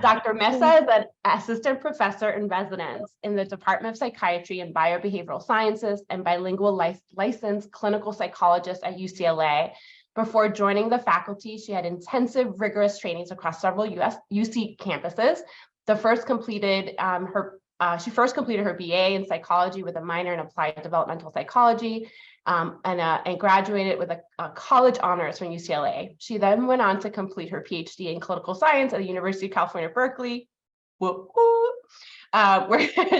Dr. Meza is an assistant professor in residence in the Department of Psychiatry and Biobehavioral Sciences and bilingual licensed clinical psychologist at UCLA. Before joining the faculty, she had intensive, rigorous trainings across several UC campuses. She first completed her BA in psychology with a minor in applied developmental psychology, and graduated with a college honors from UCLA. She then went on to complete her PhD in clinical science at the University of California, Berkeley, where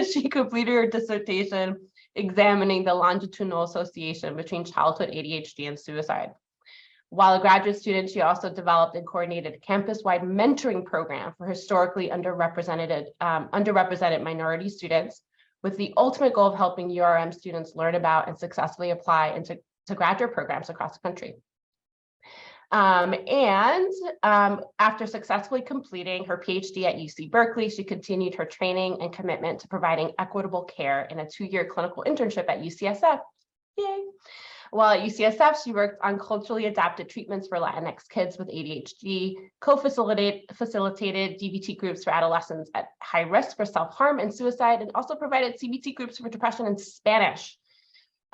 she completed her dissertation examining the longitudinal association between childhood ADHD and suicide. While a graduate student, she also developed and coordinated a campus-wide mentoring program for historically underrepresented minority students, with the ultimate goal of helping URM students learn about and successfully apply into graduate programs across the country. After successfully completing her PhD at UC Berkeley, she continued her training and commitment to providing equitable care in a 2-year clinical internship at UCSF. Yay! While at UCSF, she worked on culturally adapted treatments for Latinx kids with ADHD, co-facilitated DBT groups for adolescents at high risk for self-harm and suicide, and also provided CBT groups for depression and Spanish.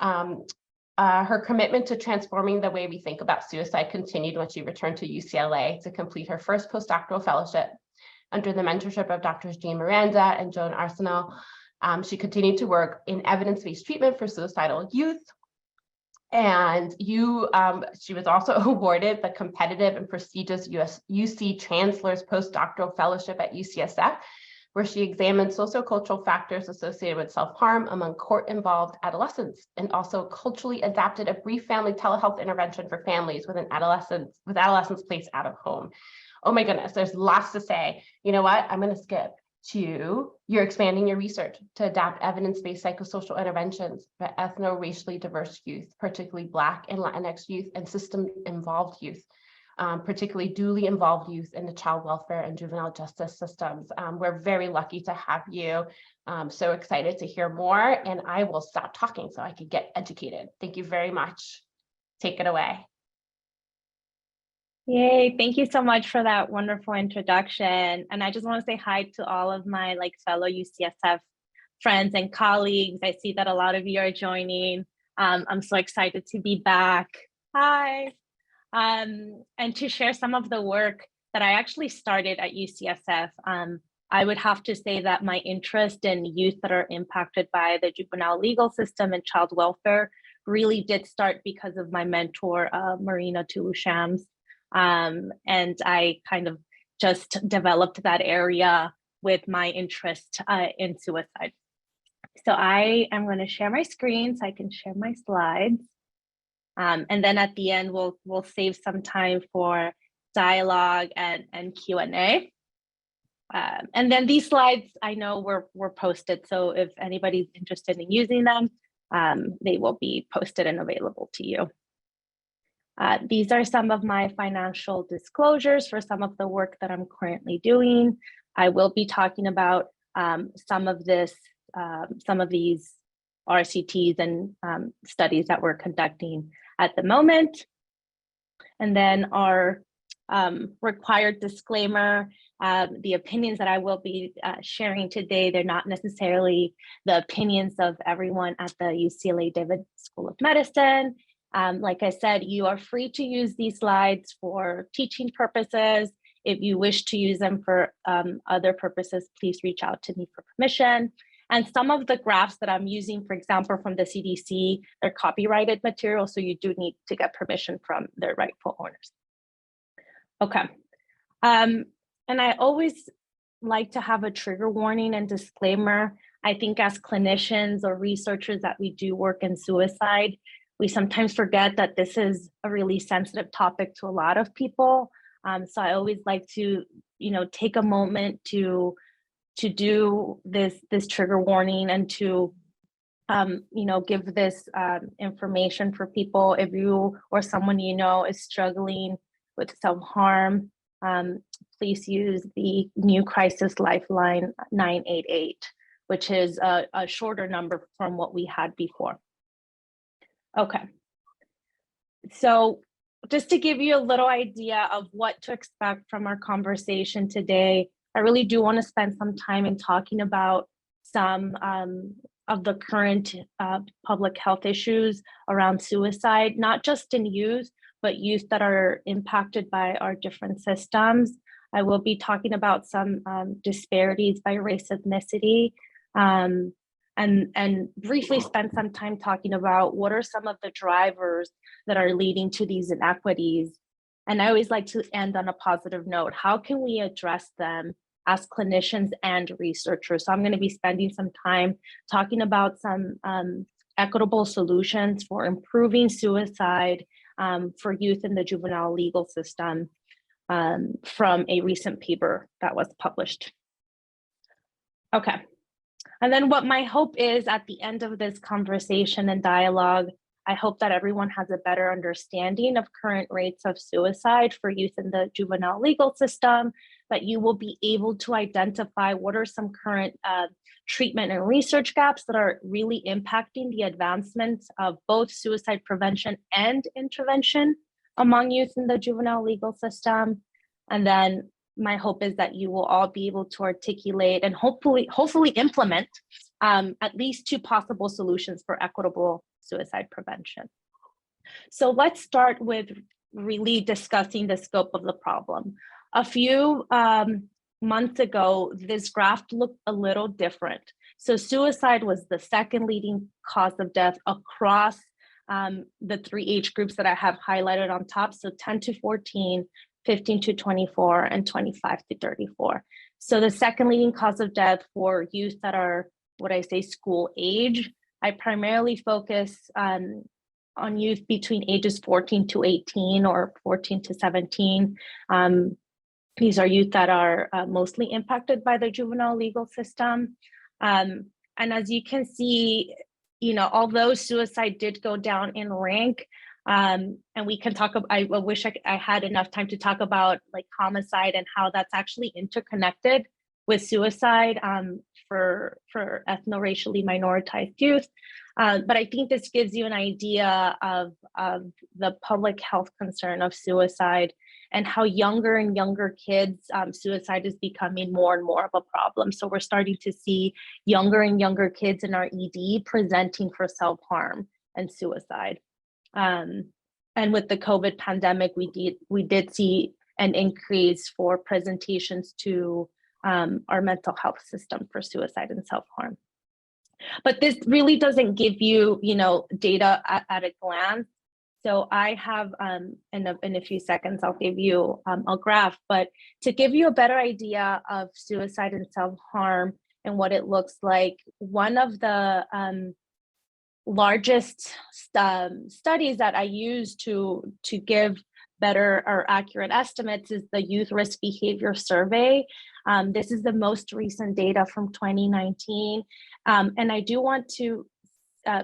Her commitment to transforming the way we think about suicide continued when she returned to UCLA to complete her first postdoctoral fellowship under the mentorship of Drs. Jean Miranda and Joan Arsenal. She continued to work in evidence-based treatment for suicidal youth. And she was also awarded the competitive and prestigious UC Chancellor's Postdoctoral Fellowship at UCSF, where she examined sociocultural factors associated with self-harm among court-involved adolescents, and also culturally adapted a brief family telehealth intervention for families with adolescents placed out of home. Oh my goodness, there's lots to say. You know what? I'm going to skip to you're expanding your research to adapt evidence-based psychosocial interventions for ethno-racially diverse youth, particularly Black and Latinx youth and system-involved youth, particularly duly involved youth in the child welfare and juvenile justice systems. We're very lucky to have you. So excited to hear more, and I will stop talking so I can get educated. Thank you very much. Take it away. Yay, thank you so much for that wonderful introduction. And I just want to say hi to all of my fellow UCSF friends and colleagues. I see that a lot of you are joining. I'm so excited to be back. Hi. And to share some of the work that I actually started at UCSF. I would have to say that my interest in youth that are impacted by the juvenile legal system and child welfare really did start because of my mentor, Marina Tulu-Shams. And I kind of just developed that area with my interest in suicide. So I am going to share my screen so I can share my slides. And then at the end, we'll save some time for dialogue and Q&A. And then these slides I know were posted. So if anybody's interested in using them, they will be posted and available to you. These are some of my financial disclosures for some of the work that I'm currently doing. I will be talking about some of these RCTs and studies that we're conducting at the moment. And then our required disclaimer, the opinions that I will be sharing today, they're not necessarily the opinions of everyone at the UCLA David School of Medicine. Like I said, you are free to use these slides for teaching purposes. If you wish to use them for other purposes, please reach out to me for permission. And some of the graphs that I'm using, for example, from the CDC, they're copyrighted material, so you do need to get permission from their rightful owners. Okay. And I always like to have a trigger warning and disclaimer. I think as clinicians or researchers that we do work in suicide, we sometimes forget that this is a really sensitive topic to a lot of people. So I always like to, take a moment to do this trigger warning and to, give this information for people. If you or someone is struggling with self-harm, please use the new crisis lifeline 988, which is a shorter number from what we had before. Okay, so just to give you a little idea of what to expect from our conversation today, I really do want to spend some time in talking about some of the current public health issues around suicide, not just in youth, but youth that are impacted by our different systems. I will be talking about some disparities by race, ethnicity, and briefly spend some time talking about what are some of the drivers that are leading to these inequities. And I always like to end on a positive note. How can we address them as clinicians and researchers? So I'm going to be spending some time talking about some equitable solutions for improving suicide for youth in the juvenile legal system from a recent paper that was published. Okay. And then what my hope is at the end of this conversation and dialogue, I hope that everyone has a better understanding of current rates of suicide for youth in the juvenile legal system, that you will be able to identify what are some current treatment and research gaps that are really impacting the advancement of both suicide prevention and intervention among youth in the juvenile legal system. And then my hope is that you will all be able to articulate and hopefully implement at least 2 possible solutions for equitable suicide prevention. So let's start with really discussing the scope of the problem. A few months ago, this graph looked a little different. So suicide was the second leading cause of death across the 3 age groups that I have highlighted on top. So 10 to 14, 15 to 24, and 25 to 34. So the second leading cause of death for youth that are, what I say, school age. I primarily focus on youth between ages 14 to 18 or 14 to 17. These are youth that are mostly impacted by the juvenile legal system. And as you can see, although suicide did go down in rank, and we can talk about, I wish I had enough time to talk about like homicide and how that's actually interconnected with suicide for ethno-racially minoritized youth. But I think this gives you an idea of the public health concern of suicide and how younger and younger kids, suicide is becoming more and more of a problem. So we're starting to see younger and younger kids in our ED presenting for self-harm and suicide. And with the COVID pandemic, we did see an increase for presentations to our mental health system for suicide and self-harm. But this really doesn't give you, data at a glance. So I have, in a few seconds, I'll give you a graph, but to give you a better idea of suicide and self-harm and what it looks like, one of the largest studies that I use to give better or accurate estimates is the Youth Risk Behavior Survey. This is the most recent data from 2019. And I do want to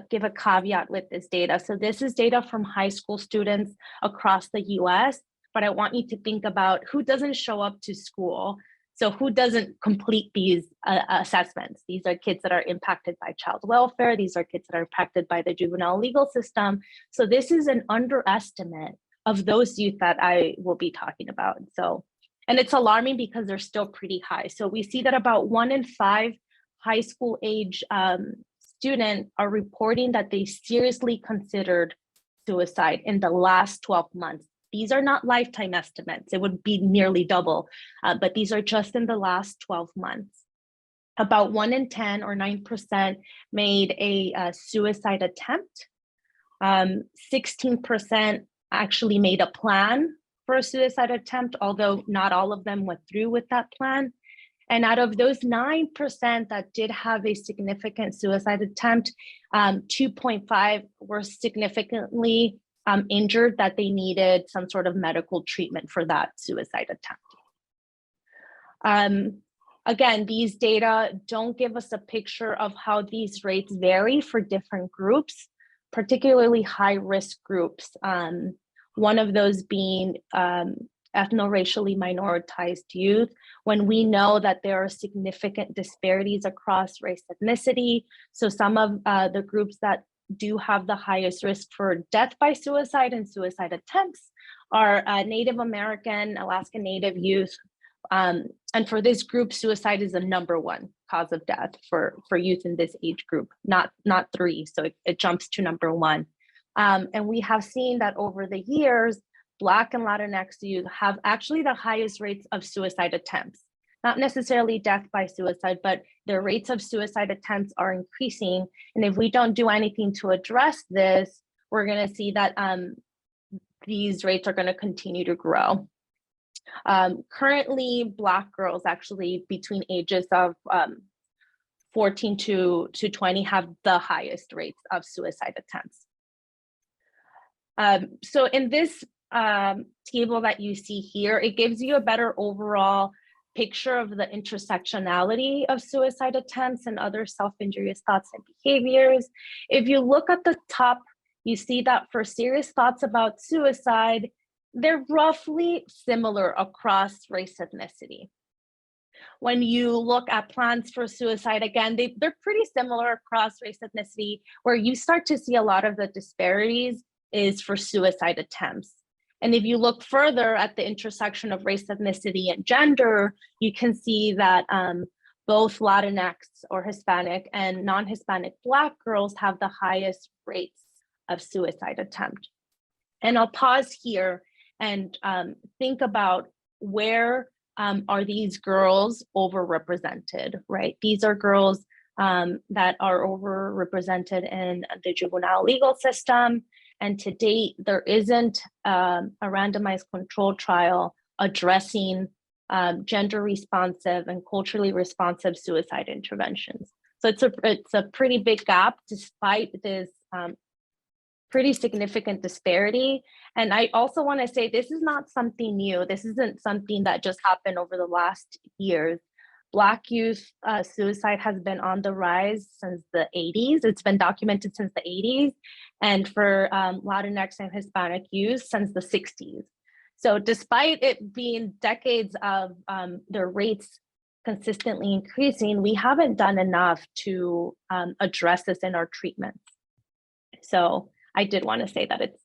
give a caveat with this data. So this is data from high school students across the US, but I want you to think about who doesn't show up to school. So who doesn't complete these assessments? These are kids that are impacted by child welfare. These are kids that are impacted by the juvenile legal system. So this is an underestimate of those youth that I will be talking about. So, and it's alarming because they're still pretty high. So we see that about 1 in 5 high school age students are reporting that they seriously considered suicide in the last 12 months. These are not lifetime estimates. It would be nearly double, but these are just in the last 12 months. About 1 in 10 or 9% made a suicide attempt. 16% actually made a plan for a suicide attempt, although not all of them went through with that plan. And out of those 9% that did have a significant suicide attempt, 2.5 were significantly injured that they needed some sort of medical treatment for that suicide attempt. Again, these data don't give us a picture of how these rates vary for different groups, particularly high-risk groups. One of those being ethno-racially minoritized youth, when we know that there are significant disparities across race ethnicity. So some of the groups that do have the highest risk for death by suicide and suicide attempts are Native American, Alaska Native youth, And for this group, suicide is the #1 cause of death for youth in this age group, not 3. So it jumps to #1. And we have seen that over the years, Black and Latinx youth have actually the highest rates of suicide attempts. Not necessarily death by suicide, but the rates of suicide attempts are increasing. And if we don't do anything to address this, we're going to see that these rates are going to continue to grow. Currently, Black girls actually between ages of 14 to 20 have the highest rates of suicide attempts. So in this table that you see here, it gives you a better overall picture of the intersectionality of suicide attempts and other self-injurious thoughts and behaviors. If you look at the top, you see that for serious thoughts about suicide, they're roughly similar across race, ethnicity. When you look at plans for suicide, again, they're pretty similar across race, ethnicity. Where you start to see a lot of the disparities is for suicide attempts. And if you look further at the intersection of race, ethnicity, and gender, you can see that both Latinx or Hispanic and non-Hispanic Black girls have the highest rates of suicide attempt. And I'll pause here and think about where are these girls overrepresented, right? These are girls that are overrepresented in the juvenile legal system. And to date, there isn't a randomized control trial addressing gender responsive and culturally responsive suicide interventions. So it's a pretty big gap despite this pretty significant disparity. And I also want to say this is not something new. This isn't something that just happened over the last years. Black youth suicide has been on the rise since the 80s. It's been documented since the 80s. And for Latinx and Hispanic youth since the 60s. So despite it being decades of their rates consistently increasing, we haven't done enough to address this in our treatments. So I did want to say that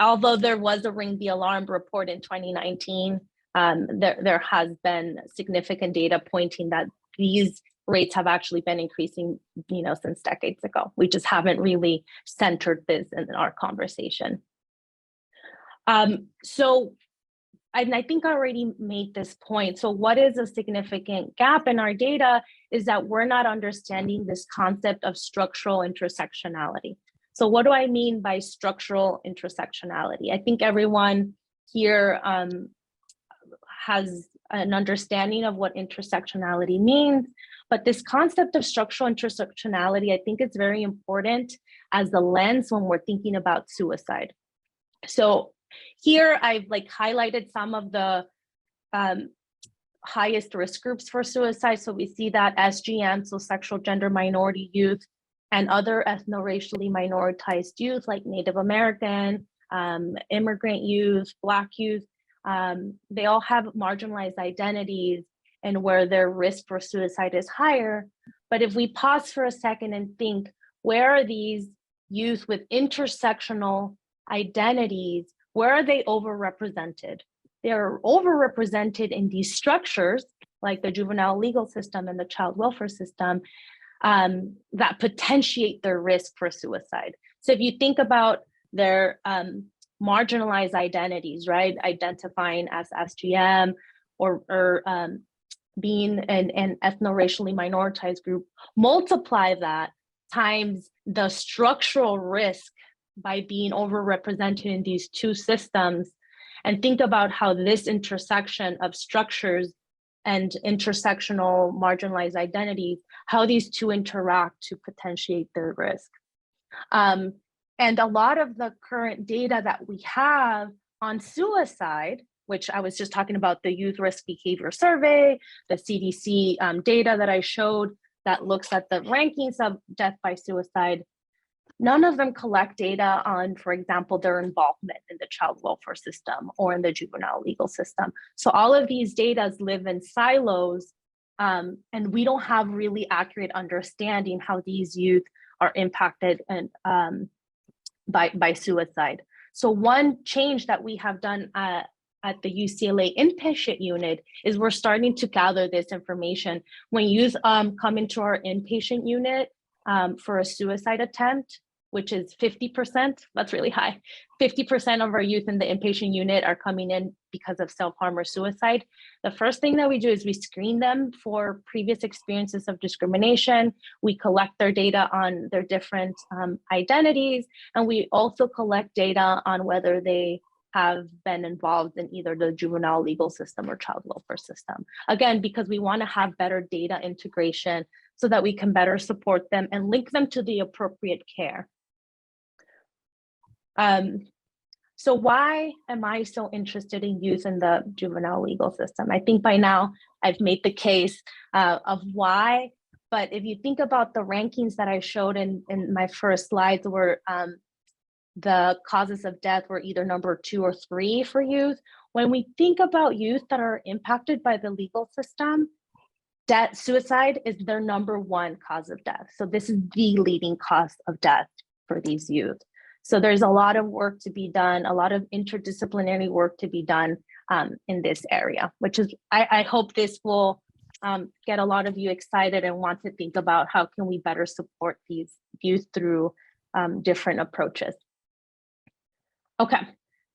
although there was a Ring the Alarm report in 2019, there has been significant data pointing that these rates have actually been increasing, since decades ago. We just haven't really centered this in our conversation. So, and I think I already made this point. So what is a significant gap in our data is that we're not understanding this concept of structural intersectionality. So what do I mean by structural intersectionality? I think everyone here has an understanding of what intersectionality means, but this concept of structural intersectionality, I think it's very important as the lens when we're thinking about suicide. So here I've highlighted some of the highest risk groups for suicide. So we see that SGM, so sexual gender minority youth, and other ethno-racially minoritized youth like Native American, immigrant youth, Black youth, they all have marginalized identities and where their risk for suicide is higher. But if we pause for a second and think, where are these youth with intersectional identities, where are they overrepresented? They're overrepresented in these structures like the juvenile legal system and the child welfare system that potentiate their risk for suicide. So if you think about their marginalized identities, right? Identifying as SGM or being an ethno-racially minoritized group, multiply that times the structural risk by being overrepresented in these two systems, and think about how this intersection of structures and intersectional marginalized identities, how these two interact to potentiate their risk. And a lot of the current data that we have on suicide, which I was just talking about, the Youth Risk Behavior Survey, the CDC data that I showed that looks at the rankings of death by suicide, none of them collect data on, for example, their involvement in the child welfare system or in the juvenile legal system. So all of these data live in silos, and we don't have really accurate understanding how these youth are impacted and by suicide. So one change that we have done at the UCLA inpatient unit is we're starting to gather this information. When youth come into our inpatient unit for a suicide attempt, which is 50%, that's really high. 50% of our youth in the inpatient unit are coming in because of self-harm or suicide. The first thing that we do is we screen them for previous experiences of discrimination. We collect their data on their different identities, and we also collect data on whether they have been involved in either the juvenile legal system or child welfare system. Again, because we want to have better data integration so that we can better support them and link them to the appropriate care. So why am I so interested in youth in the juvenile legal system? I think by now I've made the case of why, but if you think about the rankings that I showed in my first slides where the causes of death were either number 2 or 3 for youth. When we think about youth that are impacted by the legal system, suicide is their number 1 cause of death. So this is the leading cause of death for these youth. So there's a lot of work to be done, a lot of interdisciplinary work to be done in this area, which is, I hope this will get a lot of you excited and want to think about how can we better support these youth through different approaches. Okay,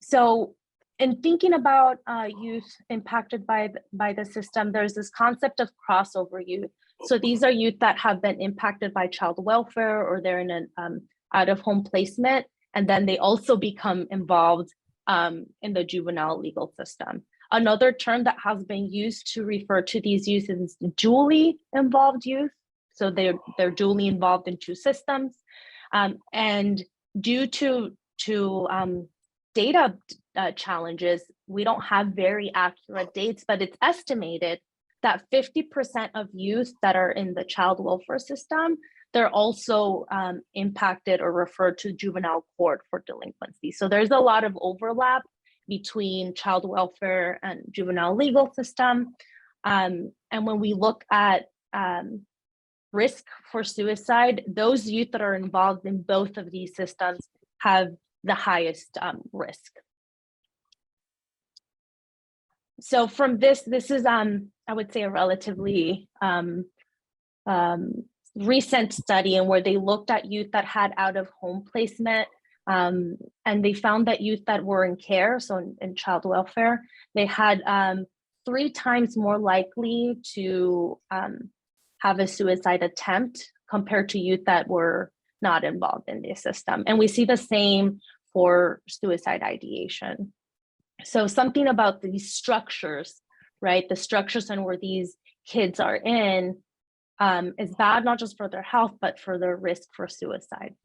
so in thinking about youth impacted by the system, there's this concept of crossover youth. So these are youth that have been impacted by child welfare or they're in an out-of-home placement, and then they also become involved in the juvenile legal system. Another term that has been used to refer to these youth is dually involved youth. So they're dually involved in 2 systems. And due to data challenges, we don't have very accurate dates, but it's estimated that 50% of youth that are in the child welfare system, they're also impacted or referred to juvenile court for delinquency. So there's a lot of overlap between child welfare and juvenile legal system. And when we look at risk for suicide, those youth that are involved in both of these systems have the highest risk. So from this is, I would say, a relatively recent study and where they looked at youth that had out-of-home placement, and they found that youth that were in care, so in child welfare, they had 3 times more likely to have a suicide attempt compared to youth that were not involved in the system. And we see the same for suicide ideation. So something about these structures, right? The structures and where these kids are in is bad, not just for their health, but for their risk for suicide.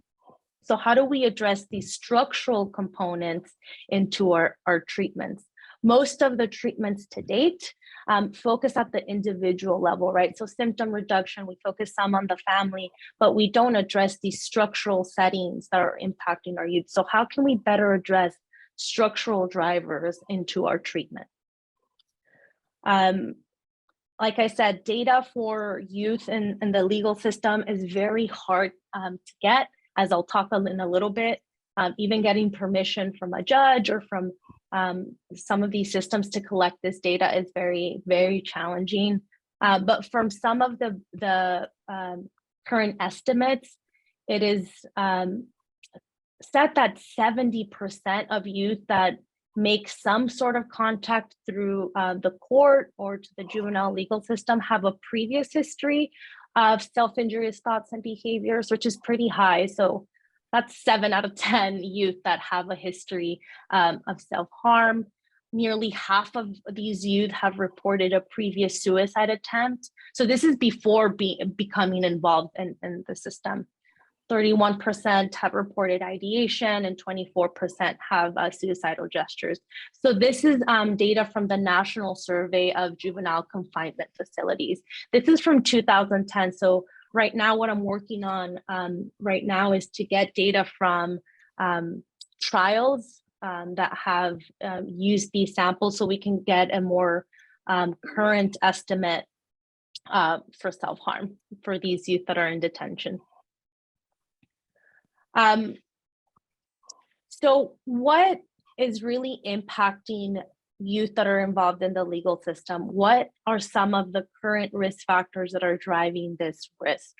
So how do we address these structural components into our treatments? Most of the treatments to date focus at the individual level, right? So symptom reduction, we focus some on the family, but we don't address these structural settings that are impacting our youth. So how can we better address structural drivers into our treatment? Like I said, data for youth in the legal system is very hard to get, as I'll talk in a little bit. Even getting permission from a judge or from some of these systems to collect this data is very, very challenging. But from some of the current estimates, it is said that 70% of youth that make some sort of contact through the court or to the juvenile legal system have a previous history of self-injurious thoughts and behaviors, which is pretty high. So that's 7 out of 10 youth that have a history of self-harm. Nearly half of these youth have reported a previous suicide attempt. So this is before becoming involved in the system. 31% have reported ideation and 24% have suicidal gestures. So this is data from the National Survey of Juvenile Confinement Facilities. This is from 2010. So right now, what I'm working on right now is to get data from trials that have used these samples so we can get a more current estimate for self-harm for these youth that are in detention. So what is really impacting youth that are involved in the legal system, what are some of the current risk factors that are driving this risk?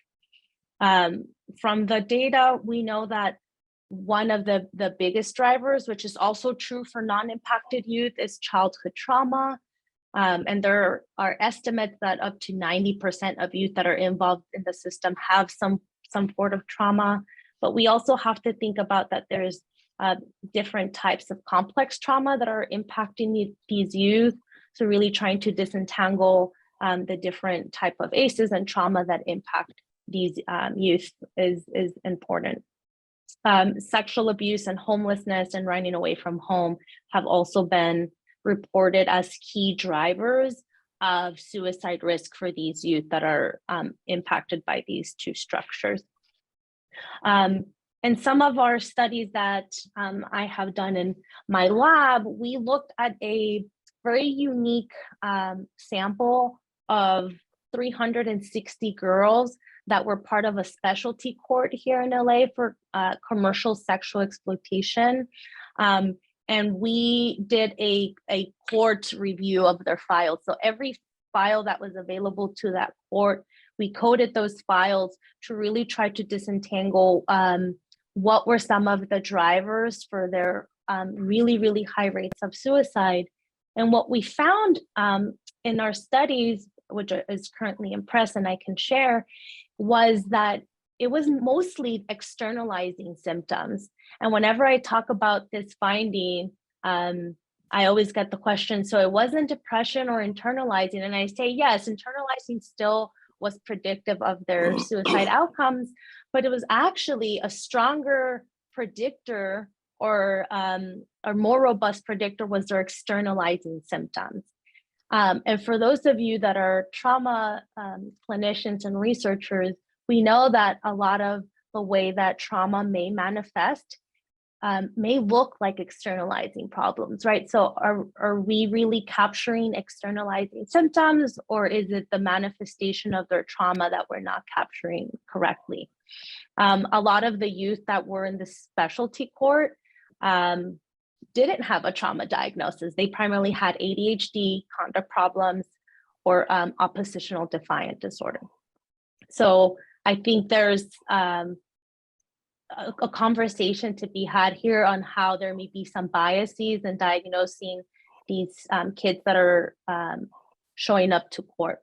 From the data, we know that one of the biggest drivers, which is also true for non-impacted youth, is childhood trauma. And there are estimates that up to 90% of youth that are involved in the system have some sort of trauma. But we also have to think about that there's different types of complex trauma that are impacting these youth. So really trying to disentangle the different type of ACEs and trauma that impact these youth is important. Sexual abuse and homelessness and running away from home have also been reported as key drivers of suicide risk for these youth that are impacted by these two structures. In some of our studies that I have done in my lab, we looked at a very unique sample of 360 girls that were part of a specialty court here in LA for commercial sexual exploitation. And we did a court review of their files. So every file that was available to that court, we coded those files to really try to disentangle what were some of the drivers for their really, really high rates of suicide. And what we found in our studies, which is currently in press and I can share, was that it was mostly externalizing symptoms. And whenever I talk about this finding, I always get the question, so it wasn't depression or internalizing? And I say, yes, internalizing still was predictive of their suicide outcomes, but it was actually a stronger predictor or a more robust predictor was their externalizing symptoms. And for those of you that are trauma clinicians and researchers, we know that a lot of the way that trauma may manifest may look like externalizing problems, right? So are we really capturing externalizing symptoms, or is it the manifestation of their trauma that we're not capturing correctly? A lot of the youth that were in the specialty court didn't have a trauma diagnosis. They primarily had ADHD, conduct problems, or oppositional defiant disorder. So I think there's a conversation to be had here on how there may be some biases in diagnosing these kids that are showing up to court.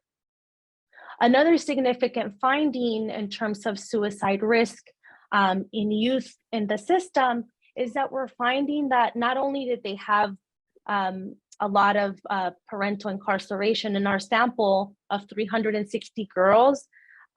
Another significant finding in terms of suicide risk in youth in the system is that we're finding that not only did they have a lot of parental incarceration in our sample of 360 girls,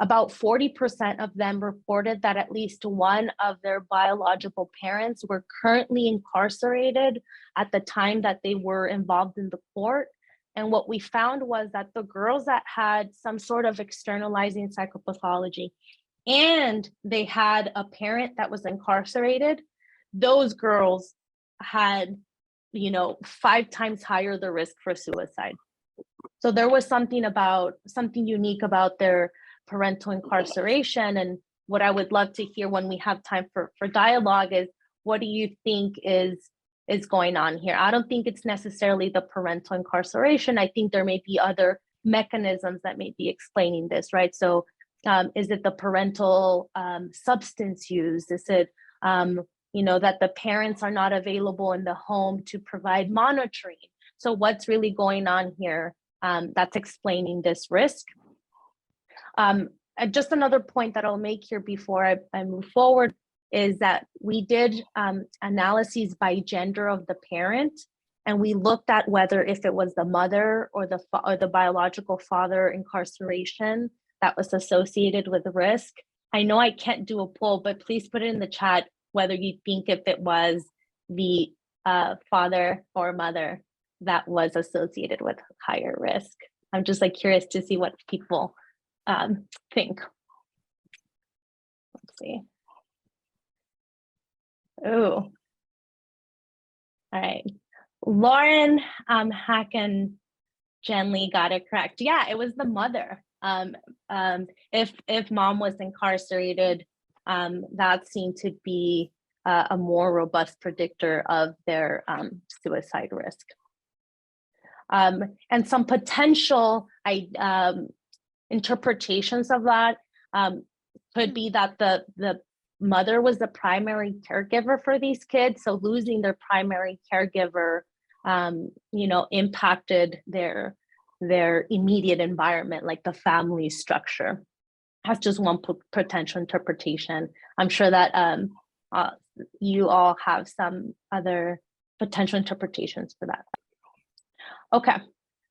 about 40% of them reported that at least one of their biological parents were currently incarcerated at the time that they were involved in the court. And what we found was that the girls that had some sort of externalizing psychopathology and they had a parent that was incarcerated, those girls had, 5 times higher the risk for suicide. So there was something unique about their parental incarceration. And what I would love to hear when we have time for dialogue is, what do you think is going on here? I don't think it's necessarily the parental incarceration. I think there may be other mechanisms that may be explaining this, right? So is it the parental substance use? Is it that the parents are not available in the home to provide monitoring? So what's really going on here that's explaining this risk? Just another point that I'll make here before I move forward is that we did analyses by gender of the parent, and we looked at whether if it was the mother or the biological father incarceration that was associated with risk. I know I can't do a poll, but please put it in the chat whether you think if it was the father or mother that was associated with higher risk. I'm just curious to see what people think. Let's see. Oh, all right. Lauren Hacken Genly got it correct. Yeah, it was the mother. If mom was incarcerated, that seemed to be a more robust predictor of their suicide risk. And some potential interpretations of that could be that the mother was the primary caregiver for these kids. So losing their primary caregiver, impacted their immediate environment, like the family structure. That's just one potential interpretation. I'm sure that you all have some other potential interpretations for that. Okay,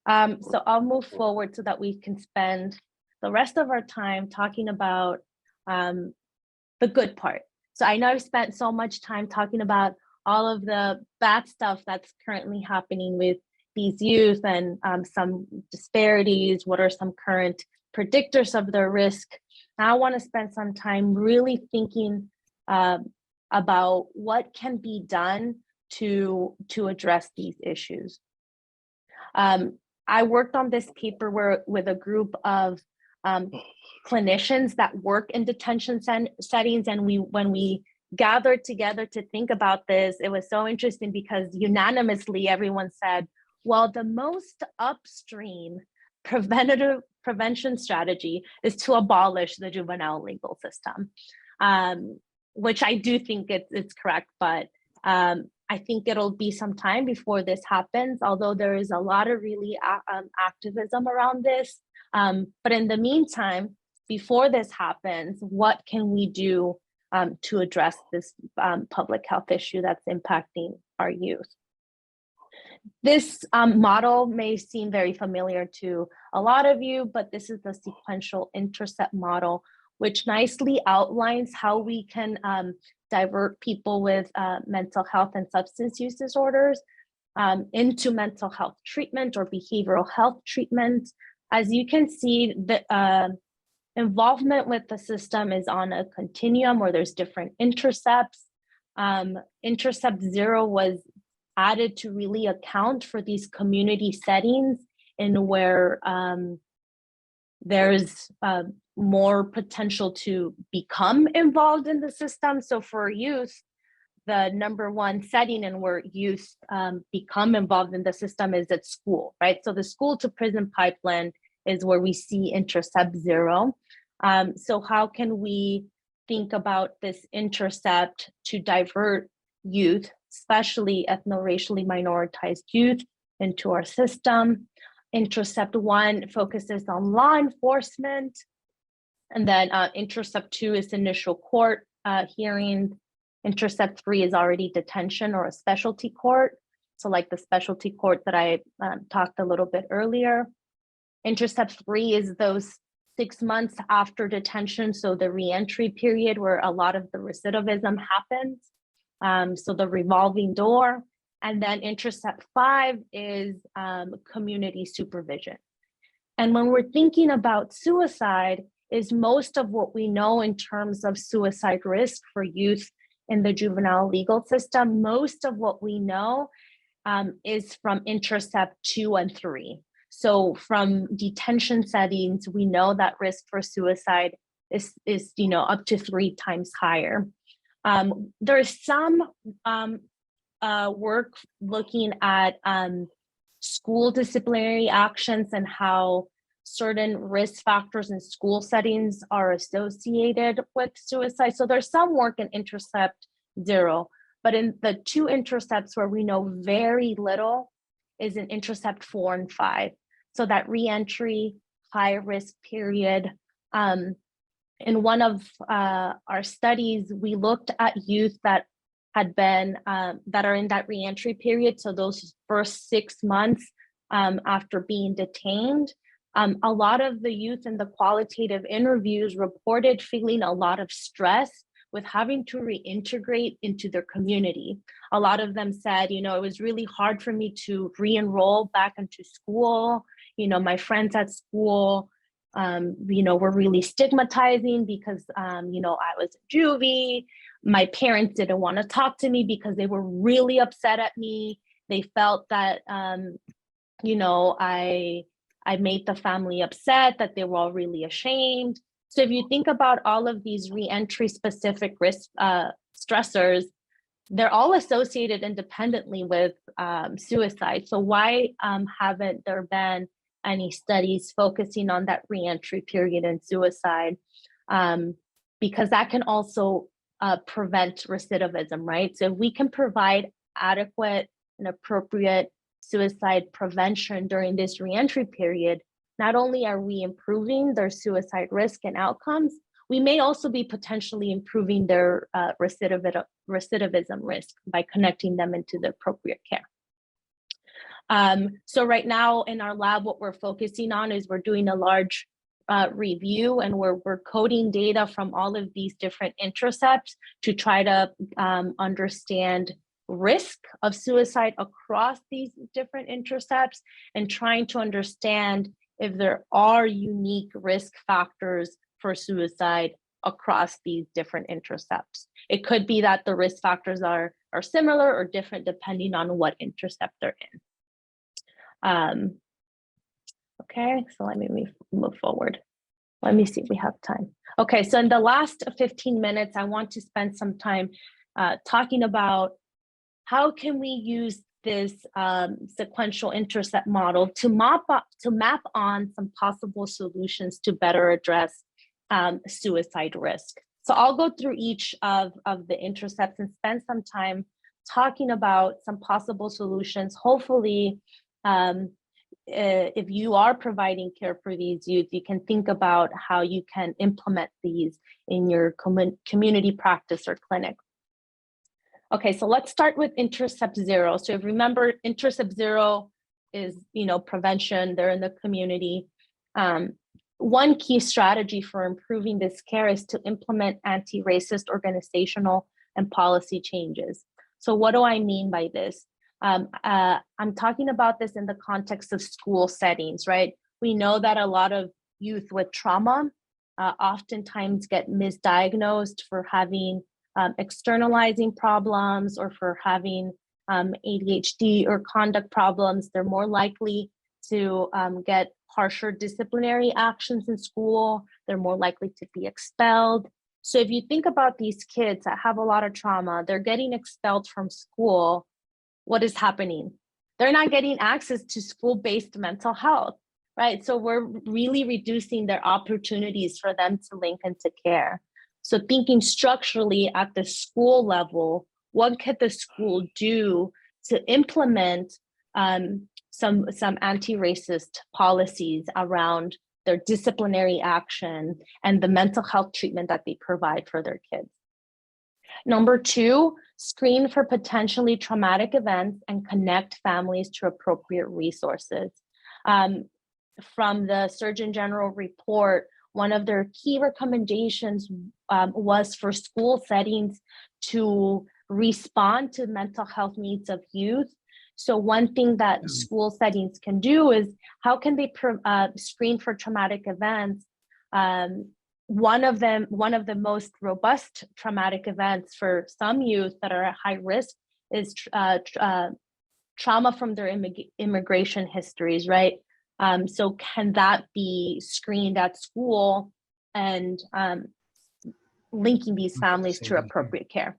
so I'll move forward so that we can spend the rest of our time talking about the good part. So I know I've spent so much time talking about all of the bad stuff that's currently happening with these youth and some disparities, what are some current predictors of their risk. Now I want to spend some time really thinking about what can be done to address these issues. I worked on this paper with a group of clinicians that work in detention settings, and when we gathered together to think about this, it was so interesting because unanimously everyone said, well, the most upstream prevention strategy is to abolish the juvenile legal system, which I do think it's correct, but I think it'll be some time before this happens, although there is a lot of really activism around this. But in the meantime, before this happens, what can we do to address this public health issue that's impacting our youth? This model may seem very familiar to a lot of you, but this is the Sequential Intercept Model, which nicely outlines how we can divert people with mental health and substance use disorders into mental health treatment or behavioral health treatment. As you can see, the involvement with the system is on a continuum where there's different intercepts. Intercept 0 was added to really account for these community settings in where there's more potential to become involved in the system. So for youth, the number one setting and where youth become involved in the system is at school, right? So the school to prison pipeline is where we see intercept 0. So how can we think about this intercept to divert youth, especially ethno-racially minoritized youth, into our system? Intercept 1 focuses on law enforcement. And then intercept 2 is initial court hearings. Intercept 3 is already detention or a specialty court. So like the specialty court that I talked a little bit earlier. Intercept 3 is those 6 months after detention. So the reentry period where a lot of the recidivism happens. So the revolving door. And then intercept 5 is community supervision. And when we're thinking about suicide, is most of what we know in terms of suicide risk for youth in the juvenile legal system, most of what we know is from intercept 2 and 3. So from detention settings, we know that risk for suicide is up to 3 times higher. There's some work looking at school disciplinary actions and how certain risk factors in school settings are associated with suicide. So there's some work in intercept 0, but in the 2 intercepts where we know very little is in intercept 4 and 5. So that reentry, high risk period. In one of our studies, we looked at youth that had been, that are in that reentry period. So those first 6 months after being detained, a lot of the youth in the qualitative interviews reported feeling a lot of stress with having to reintegrate into their community. A lot of them said, it was really hard for me to re-enroll back into school. My friends at school, were really stigmatizing because, I was a juvie. My parents didn't want to talk to me because they were really upset at me. They felt that, I made the family upset, that they were all really ashamed. So if you think about all of these reentry specific risk stressors, they're all associated independently with suicide. So why haven't there been any studies focusing on that reentry period in suicide? Because that can also prevent recidivism, right? So if we can provide adequate and appropriate suicide prevention during this reentry period, not only are we improving their suicide risk and outcomes, we may also be potentially improving their recidivism risk by connecting them into the appropriate care. So right now in our lab, what we're focusing on is we're doing a large review, and we're coding data from all of these different intercepts to try to understand risk of suicide across these different intercepts, and trying to understand if there are unique risk factors for suicide across these different intercepts. It could be that the risk factors are similar or different depending on what intercept they're in. Okay, so let me move forward. Let me see if we have time. Okay, so in the last 15 minutes, I want to spend some time talking about how can we use this sequential intercept model to map on some possible solutions to better address suicide risk. So I'll go through each of the intercepts and spend some time talking about some possible solutions. Hopefully, if you are providing care for these youth, you can think about how you can implement these in your community practice or clinic. Okay, so let's start with intercept 0. So if you remember, intercept 0 is, prevention. They're in the community. One key strategy for improving this care is to implement anti-racist organizational and policy changes. So what do I mean by this? I'm talking about this in the context of school settings, right? We know that a lot of youth with trauma oftentimes get misdiagnosed for having externalizing problems or for having ADHD or conduct problems. They're more likely to get harsher disciplinary actions in school. They're more likely to be expelled. So if you think about these kids that have a lot of trauma, they're getting expelled from school. What is happening? They're not getting access to school-based mental health, right? So we're really reducing their opportunities for them to link into care. So thinking structurally at the school level, what could the school do to implement some anti-racist policies around their disciplinary action and the mental health treatment that they provide for their kids? Number 2, screen for potentially traumatic events and connect families to appropriate resources. From the Surgeon General report, one of their key recommendations was for school settings to respond to mental health needs of youth. So one thing that school settings can do is how can they screen for traumatic events? One of the most robust traumatic events for some youth that are at high risk is trauma from their immigration histories, right? So can that be screened at school and linking these families to appropriate care?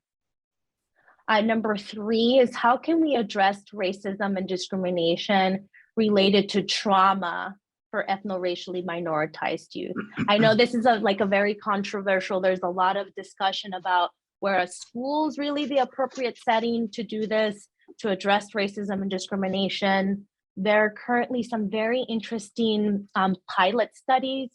Number 3 is how can we address racism and discrimination related to trauma for ethno-racially minoritized youth? I know this is a very controversial, there's a lot of discussion about where a school is really the appropriate setting to do this, to address racism and discrimination. There are currently some very interesting pilot studies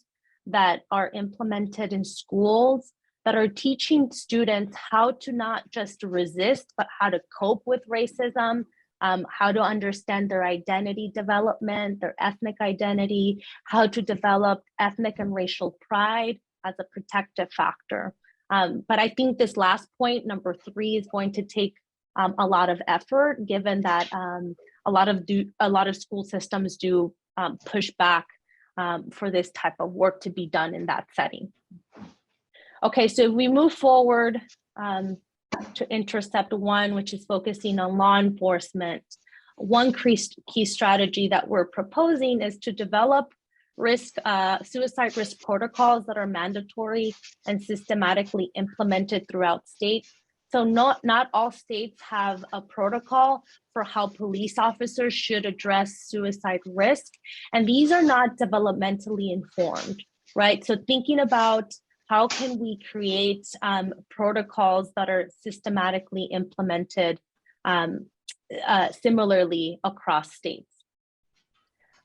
that are implemented in schools that are teaching students how to not just resist, but how to cope with racism, how to understand their identity development, their ethnic identity, how to develop ethnic and racial pride as a protective factor. But I think this last point, number 3, is going to take a lot of effort, given that a lot of school systems do push back for this type of work to be done in that setting. Okay, so if we move forward to intercept 1, which is focusing on law enforcement, one key strategy that we're proposing is to develop suicide risk protocols that are mandatory and systematically implemented throughout states, So not all states have a protocol for how police officers should address suicide risk. And these are not developmentally informed, right? So thinking about how can we create protocols that are systematically implemented similarly across states.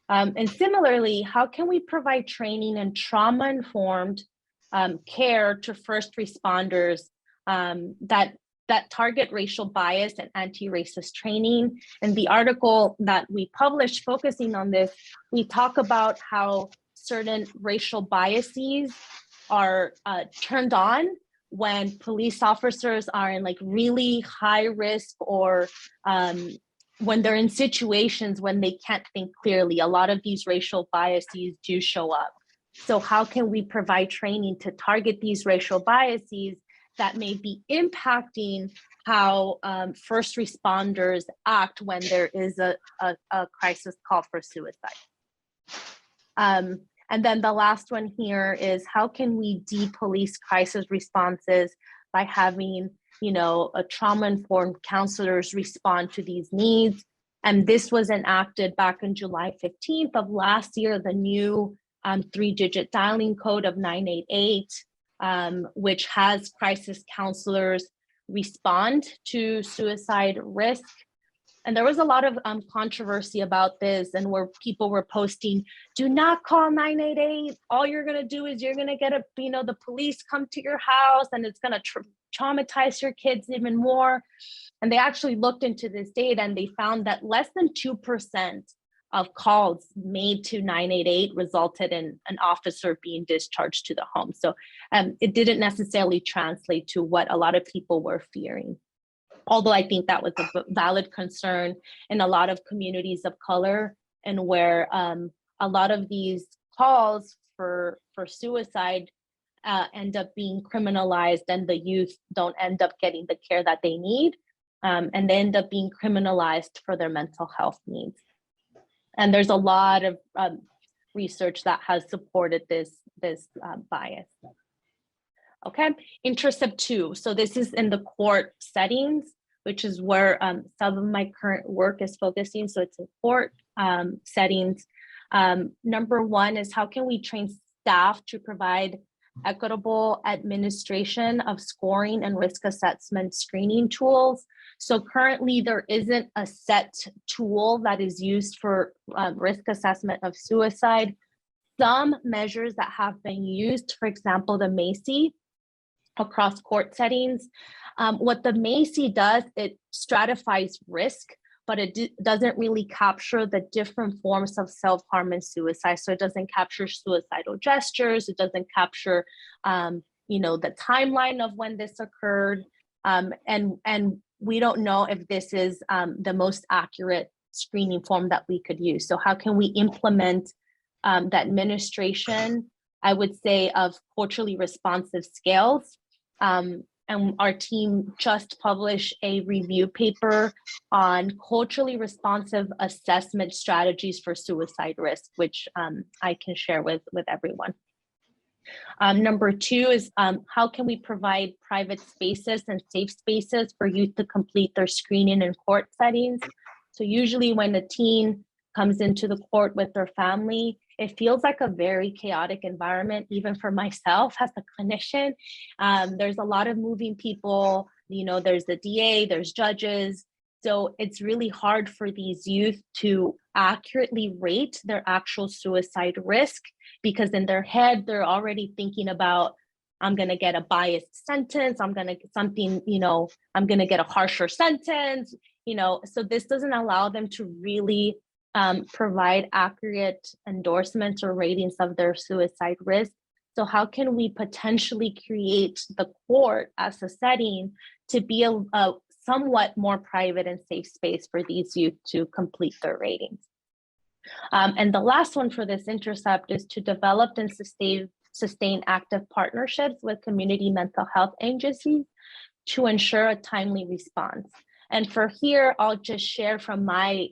And similarly, how can we provide training and trauma-informed care to first responders that target racial bias and anti-racist training? And the article that we published focusing on this, we talk about how certain racial biases are turned on when police officers are in like really high risk or when they're in situations when they can't think clearly. A lot of these racial biases do show up. So how can we provide training to target these racial biases that may be impacting how first responders act when there is a crisis call for suicide? And then the last one here is how can we de-police crisis responses by having, you know, a trauma-informed counselors respond to these needs. And this was enacted back on July 15th of last year, the new 3-digit dialing code of 988, which has crisis counselors respond to suicide risk. And there was a lot of controversy about this, and where people were posting, do not call 988. All you're gonna do is you're gonna get the police come to your house and it's gonna traumatize your kids even more. And they actually looked into this data and they found that less than 2% of calls made to 988 resulted in an officer being discharged to the home. So it didn't necessarily translate to what a lot of people were fearing. Although I think that was a valid concern in a lot of communities of color, and where a lot of these calls for suicide end up being criminalized, and the youth don't end up getting the care that they need, and they end up being criminalized for their mental health needs. And there's a lot of research that has supported this bias. Okay, Intercept 2. So this is in the court settings, which is where some of my current work is focusing. So it's in court settings. Number one is how can we train staff to provide equitable administration of scoring and risk assessment screening tools. So currently there isn't a set tool that is used for risk assessment of suicide. Some measures that have been used, for example, the MACI, across court settings. What the MACI does, it stratifies risk, but it doesn't really capture the different forms of self-harm and suicide. So it doesn't capture suicidal gestures. It doesn't capture, the timeline of when this occurred. And we don't know if this is the most accurate screening form that we could use. So how can we implement the administration, I would say, of culturally responsive scales? And our team just published a review paper on culturally responsive assessment strategies for suicide risk, which I can share with everyone. Number two is how can we provide private spaces and safe spaces for youth to complete their screening in court settings? So usually when a teen comes into the court with their family, it feels like a very chaotic environment, even for myself as a clinician. There's a lot of moving people, there's the DA, there's judges. So it's really hard for these youth to accurately rate their actual suicide risk, because in their head, they're already thinking about, I'm gonna get a biased sentence, I'm gonna get something, I'm gonna get a harsher sentence, so this doesn't allow them to really provide accurate endorsements or ratings of their suicide risk. So how can we potentially create the court as a setting to be a somewhat more private and safe space for these youth to complete their ratings? And the last one for this intercept is to develop and sustain active partnerships with community mental health agencies to ensure a timely response. And for here, I'll just share from my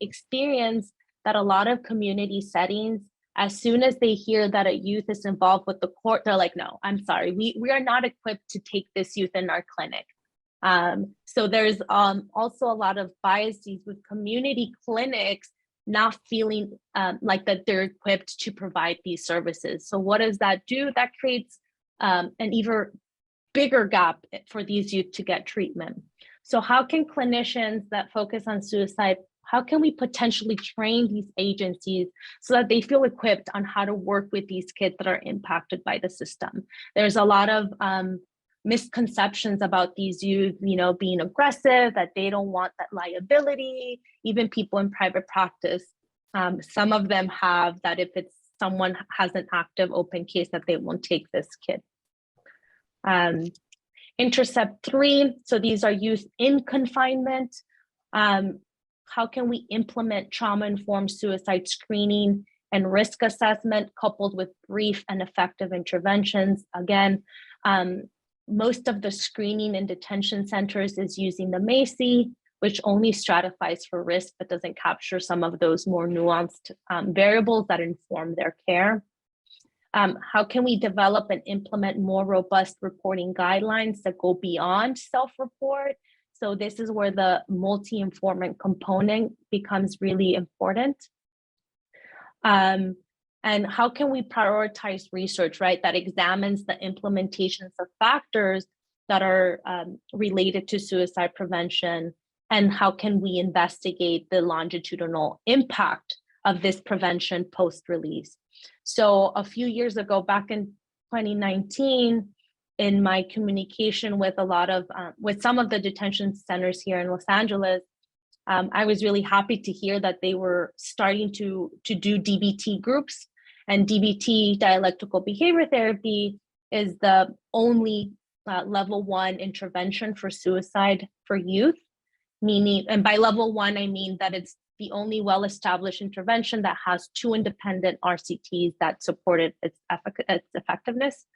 experience that a lot of community settings, as soon as they hear that a youth is involved with the court, they're like, no, I'm sorry, we are not equipped to take this youth in our clinic. So there's also a lot of biases with community clinics not feeling like that they're equipped to provide these services. So what does that do? That creates an even bigger gap for these youth to get treatment. So how can clinicians that focus on suicide, how can we potentially train these agencies so that they feel equipped on how to work with these kids that are impacted by the system? There's a lot of misconceptions about these youth, being aggressive, that they don't want that liability. Even people in private practice, some of them have that if it's someone has an active open case that they won't take this kid. Intercept 3, so these are youth in confinement. How can we implement trauma-informed suicide screening and risk assessment coupled with brief and effective interventions? Again, most of the screening in detention centers is using the MACI, which only stratifies for risk, but doesn't capture some of those more nuanced variables that inform their care. How can we develop and implement more robust reporting guidelines that go beyond self-report? So this is where the multi-informant component becomes really important. And how can we prioritize research, right, that examines the implementations of factors that are related to suicide prevention, and how can we investigate the longitudinal impact of this prevention post-release? So a few years ago, back in 2019, in my communication with with some of the detention centers here in Los Angeles, I was really happy to hear that they were starting to do DBT groups, and DBT, dialectical behavior therapy, is the only level 1 intervention for suicide for youth, meaning, and by level 1, I mean that it's the only well-established intervention that has 2 independent RCTs that supported its effectiveness.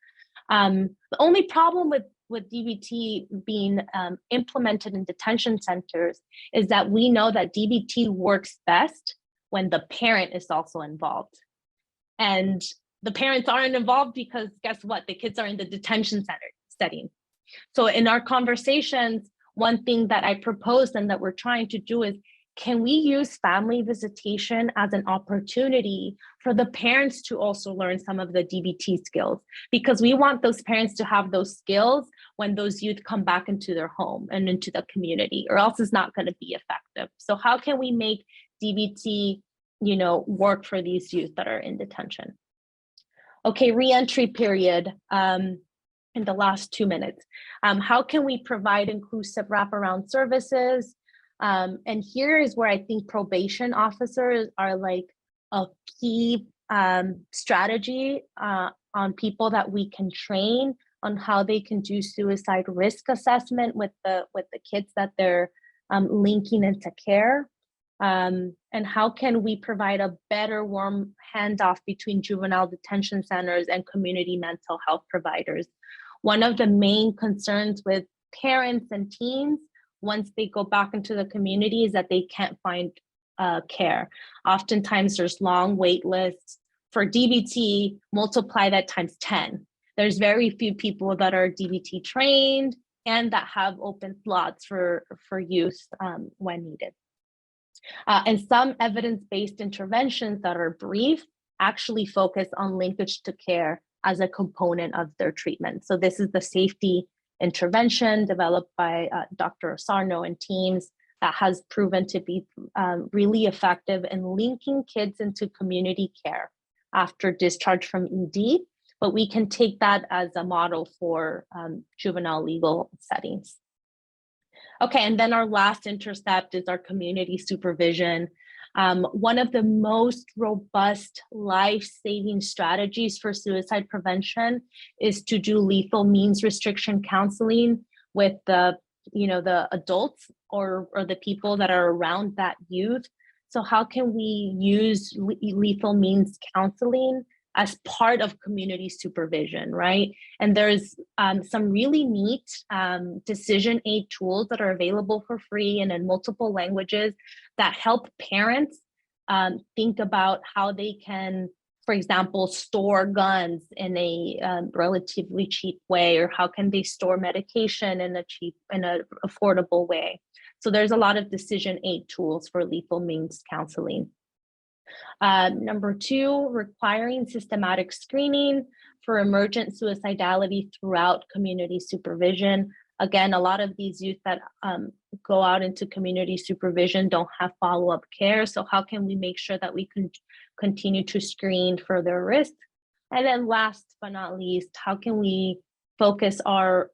The only problem with DBT being implemented in detention centers is that we know that DBT works best when the parent is also involved. And the parents aren't involved because guess what? The kids are in the detention center setting. So in our conversations, one thing that I proposed and that we're trying to do is, can we use family visitation as an opportunity for the parents to also learn some of the DBT skills? Because we want those parents to have those skills when those youth come back into their home and into the community, or else it's not going to be effective. So how can we make DBT, work for these youth that are in detention? Okay, re-entry period. In the last 2 minutes, how can we provide inclusive wraparound services? And here is where I think probation officers are like a key strategy on people that we can train on how they can do suicide risk assessment with the kids that they're linking into care. And how can we provide a better warm handoff between juvenile detention centers and community mental health providers? One of the main concerns with parents and teens once they go back into the community is that they can't find care. Oftentimes there's long wait lists. For DBT, multiply that times 10. There's very few people that are DBT trained and that have open slots for use when needed. And some evidence-based interventions that are brief actually focus on linkage to care as a component of their treatment. So this is the safety intervention developed by Dr. Sarno and teams that has proven to be really effective in linking kids into community care after discharge from ED, but we can take that as a model for juvenile legal settings. Okay, and then our last intercept is our community supervision. One of the most robust life-saving strategies for suicide prevention is to do lethal means restriction counseling with the adults or the people that are around that youth. So how can we use lethal means counseling as part of community supervision, right? And there's some really neat decision aid tools that are available for free and in multiple languages that help parents think about how they can for example, store guns in a relatively cheap way, or how can they store medication in a affordable way? So there's a lot of decision aid tools for lethal means counseling. Number 2, requiring systematic screening for emergent suicidality throughout community supervision. Again, a lot of these youth that go out into community supervision don't have follow-up care. So how can we make sure that we can continue to screen for their risk? And then last but not least, how can we focus our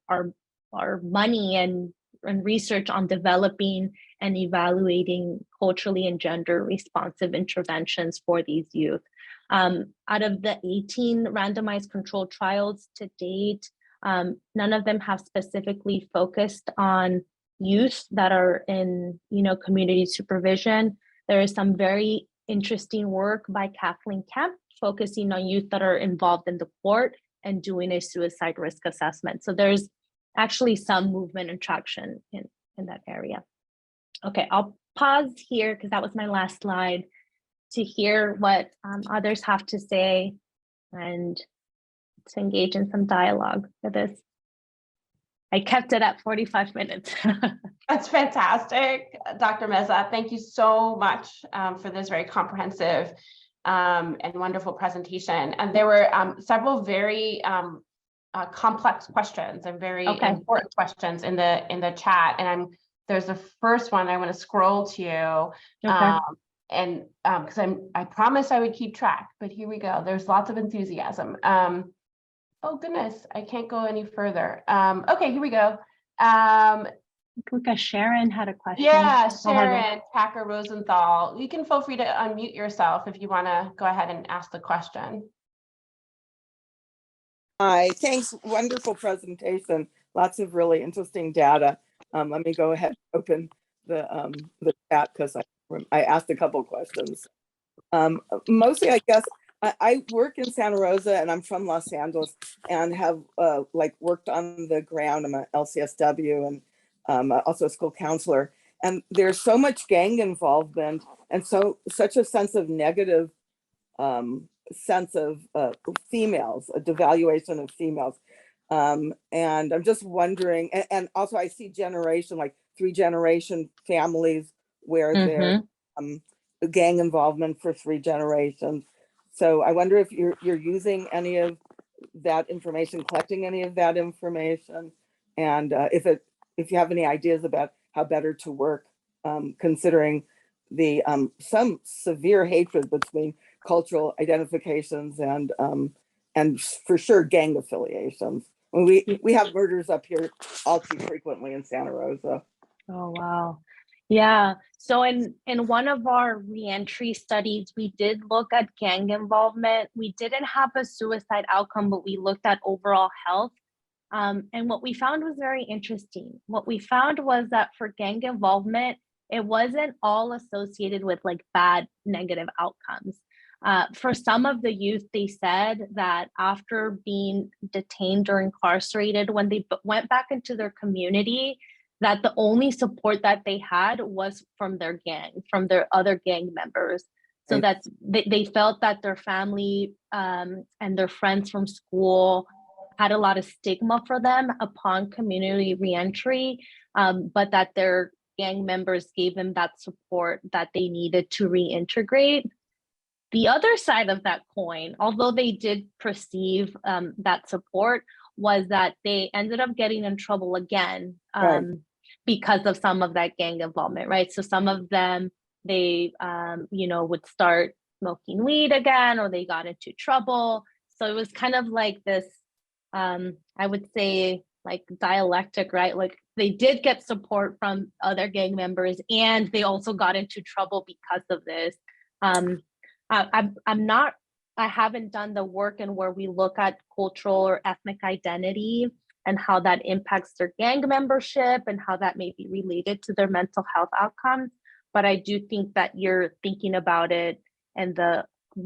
money and research on developing and evaluating culturally and gender responsive interventions for these youth? Out of the 18 randomized controlled trials to date, none of them have specifically focused on youth that are in, community supervision. There is some very interesting work by Kathleen Kemp focusing on youth that are involved in the court and doing a suicide risk assessment. So there's actually some movement and traction in that area. Okay, I'll pause here because that was my last slide to hear what others have to say and to engage in some dialogue for this. I kept it at 45 minutes. That's fantastic, Dr. Meza. Thank you so much for this very comprehensive and wonderful presentation. And there were several very complex questions and very important questions in the chat. And there's the first one I want to scroll to. And because I promised I would keep track, but here we go. There's lots of enthusiasm. Oh goodness, I can't go any further. Okay, here we go. Sharon had a question. Yeah, Sharon Packer Rosenthal. You can feel free to unmute yourself if you want to go ahead and ask the question. Hi, thanks. Wonderful presentation. Lots of really interesting data. Let me go ahead and open the chat because I asked a couple questions. Mostly, I guess, I work in Santa Rosa and I'm from Los Angeles and have worked on the ground. I'm an LCSW and also a school counselor. And there's so much gang involvement and such a sense of negative sense of females, a devaluation of females. And I'm just wondering, and also I see generation, like 3-generation families where there's gang involvement for 3 generations. So I wonder if you're using any of that information, collecting any of that information, and if you have any ideas about how better to work, considering the some severe hatred between cultural identifications and for sure gang affiliations. We have murders up here all too frequently in Santa Rosa. Oh wow. Yeah, so in one of our reentry studies, we did look at gang involvement. We didn't have a suicide outcome, but we looked at overall health. And what we found was very interesting. What we found was that for gang involvement, it wasn't all associated with like bad negative outcomes. For some of the youth, they said that after being detained or incarcerated, when they went back into their community, that the only support that they had was from their gang, from their other gang members. So that they felt that their family and their friends from school had a lot of stigma for them upon community reentry, but that their gang members gave them that support that they needed to reintegrate. The other side of that coin, although they did perceive that support, was that they ended up getting in trouble again. Because of some of that gang involvement, right? So some of them, they, would start smoking weed again, or they got into trouble. So it was kind of like this, I would say, like dialectic, right? Like they did get support from other gang members, and they also got into trouble because of this. I haven't done the work and where we look at cultural or ethnic identity and how that impacts their gang membership and how that may be related to their mental health outcomes. But I do think that you're thinking about it and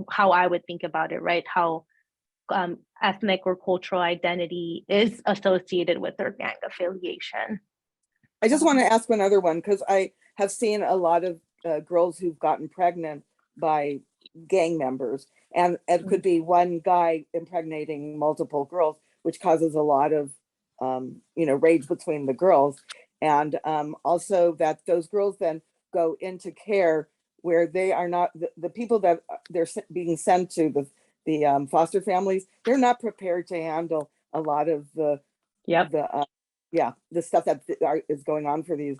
how I would think about it, right? How ethnic or cultural identity is associated with their gang affiliation. I just want to ask one other one, because I have seen a lot of girls who've gotten pregnant by gang members. And it could be one guy impregnating multiple girls, which causes a lot of, rage between the girls. And also that those girls then go into care where they are not, the people that they're being sent to, the foster families, they're not prepared to handle a lot of the stuff that is going on for these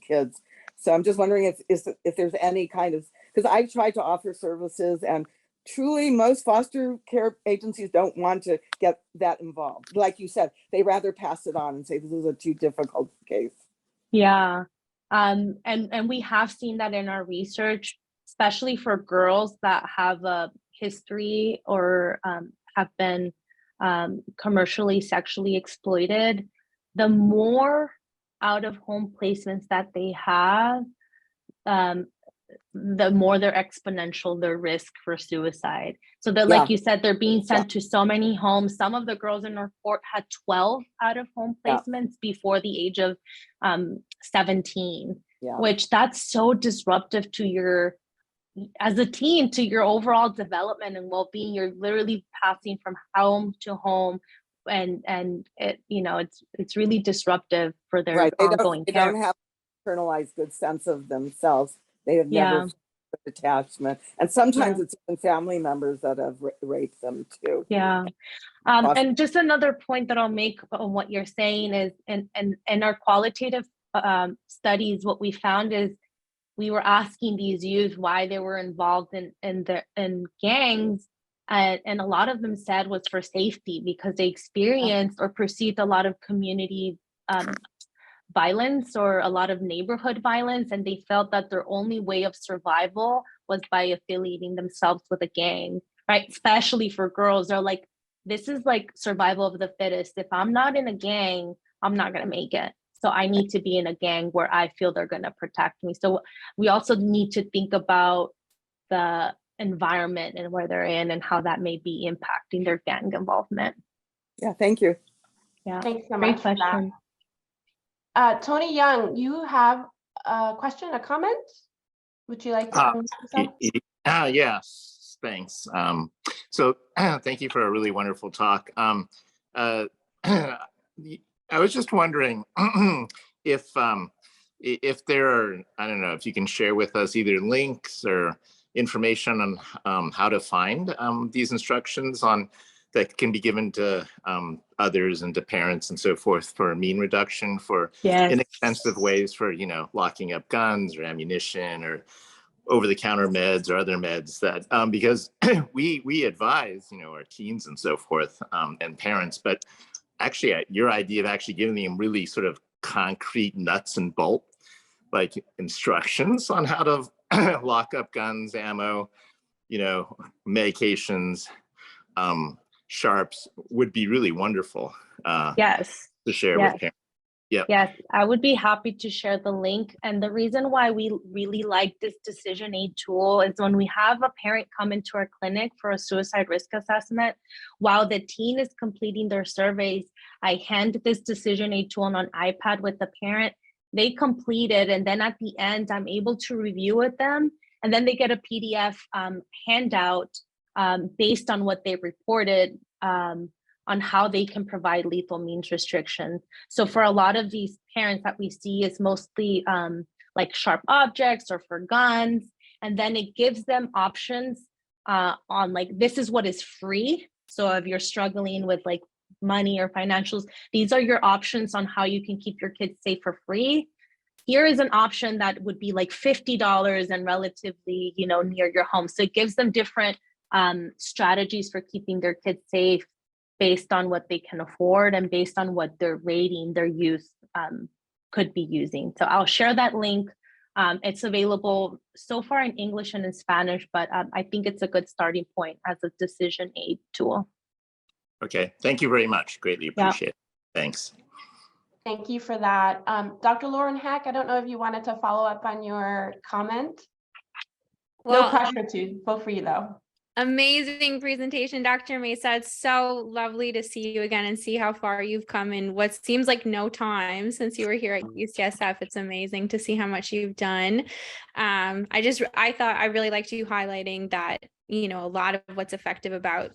kids. So I'm just wondering if there's any kind of, because I try to offer services, and truly most foster care agencies don't want to get that involved. Like you said, they rather pass it on and say this is a too difficult case. Yeah. And we have seen that in our research, especially for girls that have a history or have been commercially sexually exploited. The more out-of-home placements that they have, the more they're exponential their risk for suicide. So that, like you said, they're being sent to so many homes. Some of the girls in our report had 12 out-of-home placements before the age of 17, which that's so disruptive to your, as a teen, to your overall development and well-being. You're literally passing from home to home, and it, it's really disruptive for their ongoing care. They don't have internalized good sense of themselves. They have never attachment, and sometimes it's even family members that have raped them too. And just another point that I'll make on what you're saying is, in our qualitative studies, what we found is we were asking these youth why they were involved in gangs, and a lot of them said was for safety, because they experienced or perceived a lot of community violence or a lot of neighborhood violence, and they felt that their only way of survival was by affiliating themselves with a gang, right? Especially for girls, they're like, this is like survival of the fittest. If I'm not in a gang, I'm not gonna make it. So I need to be in a gang where I feel they're gonna protect me. So we also need to think about the environment and where they're in and how that may be impacting their gang involvement. Yeah, thank you. Yeah, thanks so much for that. Tony Young, you have a question, a comment? Would you like to unmute yourself? Yes, thanks. So thank you for a really wonderful talk. I was just wondering if there are, I don't know, if you can share with us either links or information on how to find these instructions that can be given to others and to parents and so forth for mean reduction, for inexpensive ways for, locking up guns or ammunition or over-the-counter meds or other meds that, because we advise, our teens and so forth and parents, but actually your idea of actually giving them really sort of concrete nuts and bolt, like instructions on how to lock up guns, ammo, medications, sharps would be really wonderful to share with parents. Yes, I would be happy to share the link. And the reason why we really like this decision aid tool is when we have a parent come into our clinic for a suicide risk assessment, while the teen is completing their surveys, I hand this decision aid tool on an iPad with the parent. They complete it, and then at the end, I'm able to review with them, and then they get a PDF handout based on what they reported on how they can provide lethal means restriction. So for a lot of these parents that we see, it's mostly like sharp objects or for guns, and then it gives them options on like, this is what is free. So if you're struggling with like money or financials, these are your options on how you can keep your kids safe for free. Here is an option that would be like $50 and relatively, near your home. So it gives them different strategies for keeping their kids safe based on what they can afford and based on what they're rating their youth could be using. So I'll share that link. It's available so far in English and in Spanish, but I think it's a good starting point as a decision aid tool. Okay, thank you very much. Greatly appreciate it. Thanks. Thank you for that. Dr. Lauren Hack, I don't know if you wanted to follow up on your comment. Well, no pressure to, vote for you though. Amazing presentation, Dr. Meza. It's so lovely to see you again and see how far you've come in what seems like no time since you were here at UCSF. It's amazing to see how much you've done. I thought I really liked you highlighting that you know, a lot of what's effective about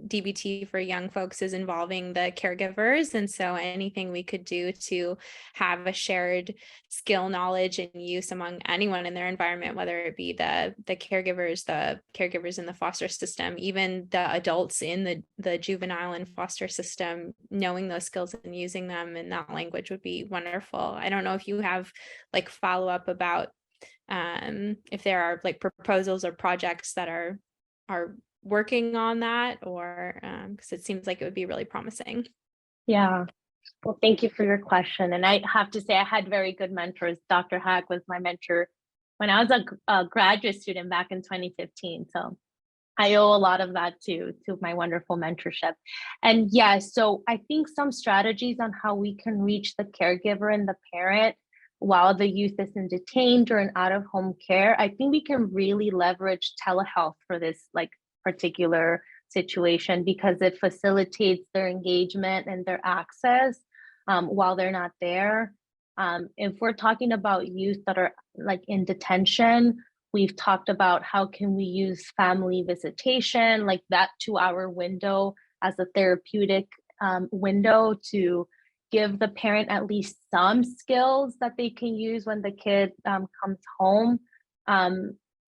DBT for young folks is involving the caregivers. And so anything we could do to have a shared skill, knowledge, and use among anyone in their environment, whether it be the caregivers in the foster system, even the adults in the juvenile and foster system, knowing those skills and using them in that language would be wonderful. I don't know if you have like follow-up about if there are like proposals or projects that are working on that, or because it seems like it would be really promising. Yeah. Well, thank you for your question. And I have to say, I had very good mentors. Dr. Hack was my mentor when I was a graduate student back in 2015. So I owe a lot of that to my wonderful mentorship. And yeah, so I think some strategies on how we can reach the caregiver and the parent while the youth isn't detained or in out-of-home care. I think we can really leverage telehealth for this like particular situation, because it facilitates their engagement and their access while they're not there. If we're talking about youth that are like in detention, we've talked about how can we use family visitation, like that 2-hour window as a therapeutic window to give the parent at least some skills that they can use when the kid comes home.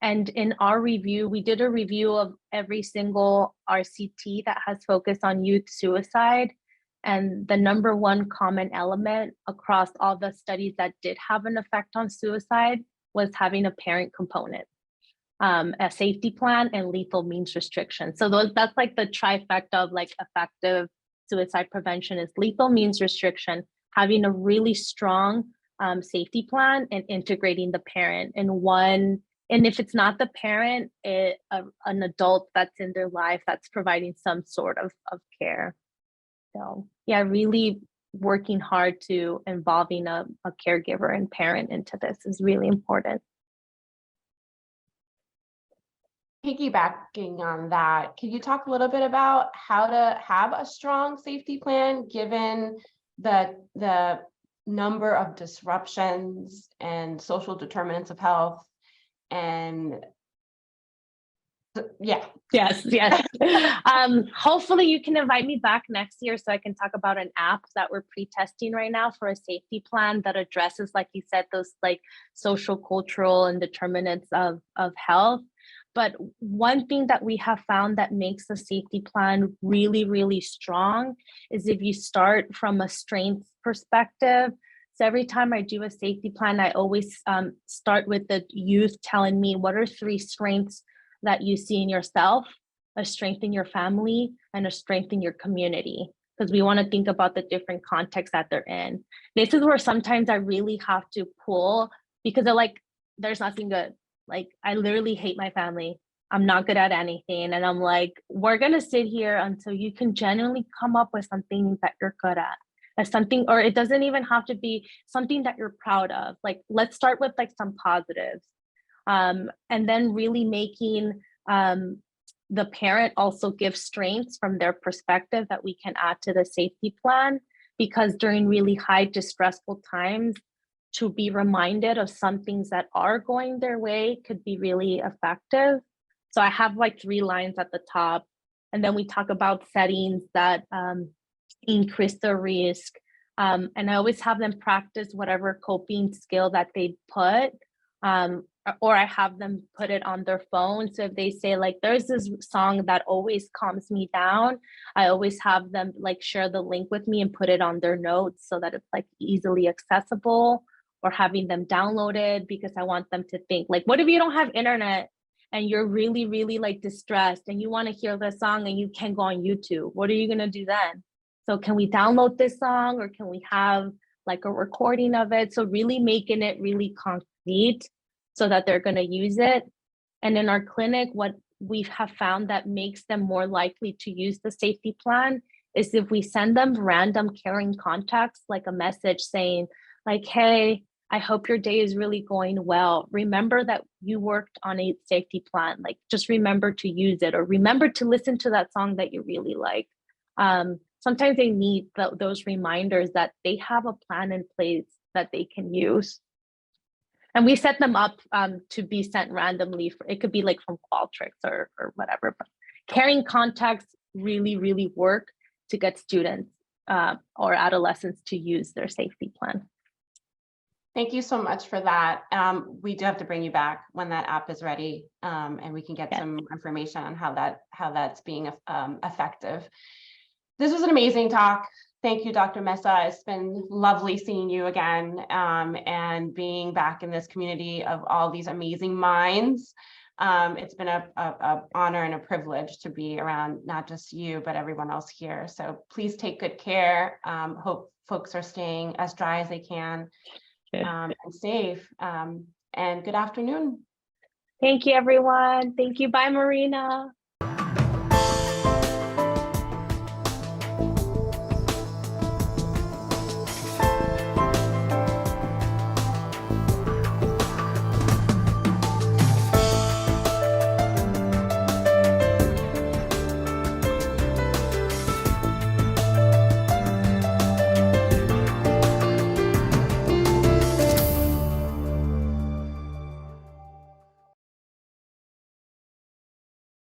And in our review, we did a review of every single RCT that has focused on youth suicide. And the number one common element across all the studies that did have an effect on suicide was having a parent component, a safety plan, and lethal means restriction. So that's like the trifecta of like effective suicide prevention is lethal means restriction, having a really strong safety plan, and integrating the parent in one. And if it's not the parent, an adult that's in their life that's providing some sort of care. So yeah, really working hard to involving a caregiver and parent into this is really important. Piggybacking on that, can you talk a little bit about how to have a strong safety plan given the number of disruptions and social determinants of health? And yeah. Yes. Hopefully you can invite me back next year so I can talk about an app that we're pre-testing right now for a safety plan that addresses, like you said, those like social, cultural, and determinants of health. But one thing that we have found that makes a safety plan really, really strong is if you start from a strengths perspective. So every time I do a safety plan, I always start with the youth telling me what are 3 strengths that you see in yourself, a strength in your family, and a strength in your community, because we want to think about the different contexts that they're in. This is where sometimes I really have to pull, because they're like, there's nothing good. Like, I literally hate my family. I'm not good at anything. And I'm like, we're going to sit here until you can genuinely come up with something that you're good at. As something, or it doesn't even have to be something that you're proud of. Like, let's start with like some positives. And then really making the parent also give strengths from their perspective that we can add to the safety plan, because during really high distressful times, to be reminded of some things that are going their way could be really effective. So I have like 3 lines at the top, and then we talk about settings that increase the risk. And I always have them practice whatever coping skill that they put, or I have them put it on their phone. So if they say like, there's this song that always calms me down, I always have them like share the link with me and put it on their notes so that it's like easily accessible, or having them download it, because I want them to think like, what if you don't have internet and you're really, really like distressed and you want to hear the song and you can't go on YouTube? What are you going to do then? So can we download this song, or can we have like a recording of it? So really making it really concrete so that they're going to use it. And in our clinic, what we have found that makes them more likely to use the safety plan is if we send them random caring contacts, like a message saying like, hey, I hope your day is really going well. Remember that you worked on a safety plan. Like, just remember to use it, or remember to listen to that song that you really like. Sometimes they need those reminders that they have a plan in place that they can use. And we set them up to be sent randomly. It could be like from Qualtrics or whatever. But carrying contacts really work to get students or adolescents to use their safety plan. Thank you so much for that. We do have to bring you back when that app is ready, and we can get some information on how that's being effective. This was an amazing talk. Thank you, Dr. Meza. It's been lovely seeing you again, and being back in this community of all these amazing minds. It's been a honor and a privilege to be around not just you, but everyone else here. So please take good care. Hope folks are staying as dry as they can, and safe. And good afternoon. Thank you, everyone. Thank you. Bye, Marina.